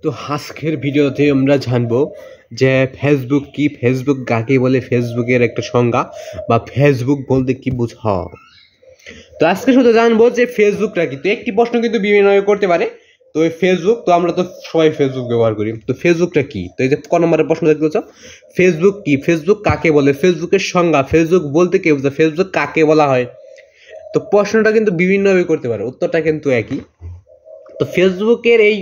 তো আজকের ভিডিওতে আমরা জানবো যে ফেসবুক কি, ফেসবুক কাকে বলে, ফেসবুকের একটা সংজ্ঞা বা ফেসবুক বলতে কি বোঝা। তো আজকে শুধু জানবো যে ফেসবুকটা কি। তো একটি প্রশ্ন কিন্তু বিভিন্নভাবে করতে পারে। তো এই ফেসবুক, তো আমরা তো সবাই ফেসবুক ব্যবহার করি, তো ফেসবুকটা কি। তো এই যে ক নম্বরের প্রশ্ন দেখতে পাচ্ছ, ফেসবুক কি, ফেসবুক কাকে বলে, ফেসবুকের সংজ্ঞা, ফেসবুক বলতে কি বোঝা, ফেসবুক কাকে বলা হয়। তো প্রশ্নটা কিন্তু বিভিন্নভাবে করতে পারে, উত্তরটা কিন্তু একই। তো ফেসবুকের এই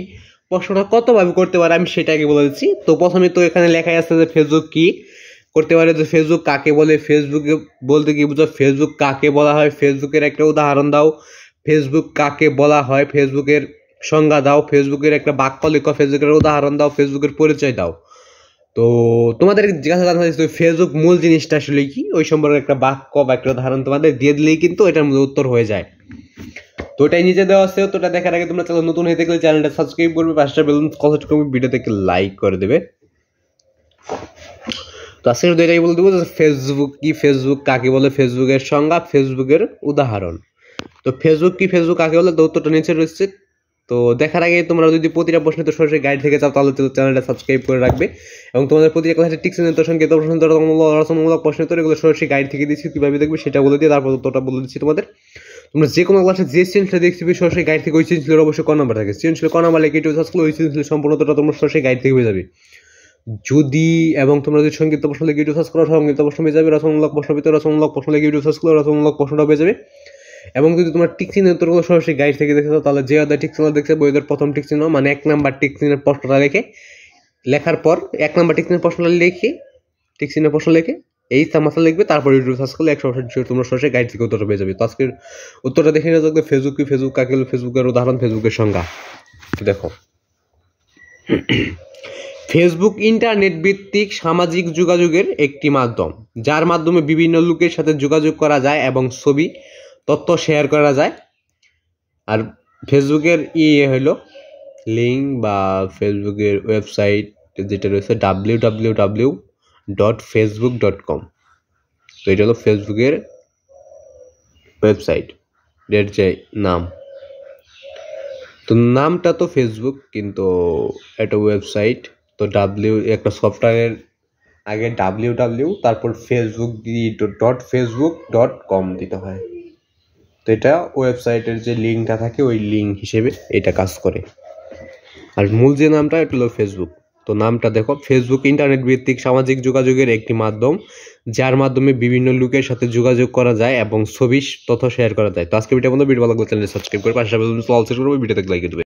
প্রশ্নটা কতভাবে করতে পারে আমি সেটাকে বলে দিচ্ছি। তো প্রথমে তো এখানে লেখাই আছে যে ফেসবুক কি করতে পারে, যে ফেসবুক কাকে বলে, ফেসবুকে বলতে কি বুঝো, ফেসবুক কাকে বলা হয়, ফেসবুকের একটা উদাহরণ দাও, ফেসবুক কাকে বলা হয়, ফেসবুকের সংজ্ঞা দাও, ফেসবুকের একটা বাক্য লেখো, ফেসবুকের উদাহরণ দাও, ফেসবুকের পরিচয় দাও। তো তোমাদের জিজ্ঞাসা জানা হয়েছে ফেসবুক মূল জিনিসটা আসলে কি, ওই সম্পর্কে একটা বাক্য বা একটা উদাহরণ তোমাদের দিয়ে দিলেই কিন্তু এটার মধ্যে উত্তর হয়ে যায়। তো ওটাই নিচে দেওয়া আছে। তো ওটা দেখার আগে তোমরা চ্যানেল নতুন হয়ে থাকলে চ্যানেলটা সাবস্ক্রাইব করবে, পাঁচটা বেলুন কমেন্ট করবে, ভিডিওটাকে লাইক করে দেবে। তো আজকে শুধু এটাই বলে দেবো যে ফেসবুক কি, ফেসবুক কাকে বলে, ফেসবুকের সংজ্ঞা, ফেসবুকের উদাহরণ। তো ফেসবুক কি, ফেসবুক কাকে বলে, তো উত্তরটা নিচে রয়েছে। তো দেখার আগে তোমরা যদি প্রতিটা প্রশ্নে তো সরাসরি গাইড থেকে চাও তাহলে চ্যানেলটা সাবস্ক্রাইব করে রাখবে, এবং তোমাদের প্রতিটা ক্লাসে টিক চিহ্নিত সংকেত রচনামূলক প্রশ্ন উত্তর এগুলো সরাসরি গাইড থেকে দিচ্ছি, কীভাবে দেখবে সেটা বলে দিয়ে তারপর উত্তরটা বলে দিচ্ছি তোমাদের। তোমরা যে কোনো ক্লাসে যে সৃজনশীল দেখছি সরাসরি গাইড থেকে, ওই সৃজনশীলের অবশ্যই ক নাম্বার থাকে, সৃজনশীল ক নাম্বার লেগে সার্চ করলে ওই সৃজনশীল সম্পূর্ণটা তোমরা সরাসরি গাইড থেকে পেয়ে যাবে। যদি এবং তোমরা যদি সংগীত প্রশ্ন লেগে ইউটিউব সার্চ করো, সংগীত প্রশ্ন পেয়ে যাবে, রচনামূলক প্রশ্ন পেতে রচনামূলক প্রশ্ন লেগে ইউটিউব সার্চ করো, রচনামূলক প্রশ্নটা পেয়ে যাবে। এবং যদি তোমার টিক চিহ্নের উত্তরগুলো সরাসরি গাইড থেকে দেখছো তাহলে যে আদায় টিক চিহ্ন দেখছে বইয়ের প্রথম টিক চিহ্ন মানে 1 নাম্বার টিক চিহ্নের প্রশ্নটা লেখার পর 1 নাম্বার টিক চিহ্নের প্রশ্নটা লিখে, টিক চিহ্নের প্রশ্ন লিখে এই তামাশা লিখবে, তারপর ইউটিউব সার্চ করলে 100% তোমরা সরাসরি গাইড থেকে উত্তরটা পেয়ে যাবে। তো আজকের উত্তরটা দেখে নেওয়া যাক, ফেসবুক কি, ফেসবুক কাকে বলে, ফেসবুকের উদাহরণ, ফেসবুকের সংজ্ঞা। দেখো, ফেসবুক ইন্টারনেট ভিত্তিক সামাজিক যোগাযোগের একটি মাধ্যম, যার মাধ্যমে বিভিন্ন লোকের সাথে যোগাযোগ করা যায় এবং ছবি, তথ্য শেয়ার করা যায়। আর ফেসবুকের হলো লিঙ্ক বা ফেসবুকের ওয়েবসাইট যেটা রয়েছে www.facebook.com। তো এটা হলো ফেসবুকের ওয়েবসাইট, এর যে নাম। তো নামটা তো ফেসবুক, কিন্তু একটা ওয়েবসাইট। তো একটা সফটওয়্যারের আগে www তারপর facebook.com দিতে হয়। তো এটা ওয়েবসাইটের যে লিঙ্কটা থাকে ওই লিঙ্ক হিসেবে এটা কাজ করে। আর মূল যে নামটা এটা হলো ফেসবুক। তো নামটা দেখো, ফেসবুক ইন্টারনেট ভিত্তিক সামাজিক যোগাযোগের একটি মাধ্যম, যার মাধ্যমে বিভিন্ন লোকের সাথে যোগাযোগ করা যায় এবং ছবি, তথ্য শেয়ার করা যায়। তো আজকে ভিডিও ভালো লাগলে চ্যানেল সাবস্ক্রাইব করে পাশে ভিডিওতে লাইক করবে।